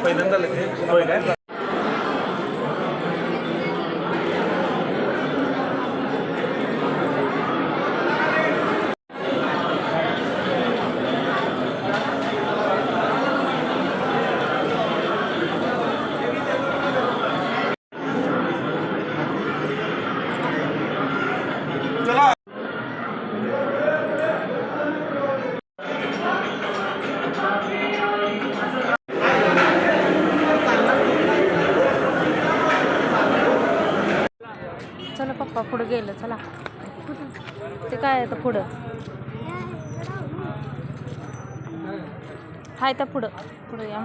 पहिल्यांदा होय काय चला पप्पा पुढे गेलं चला ते काय आहे तर पुढं हाय तर पुढं पुढं या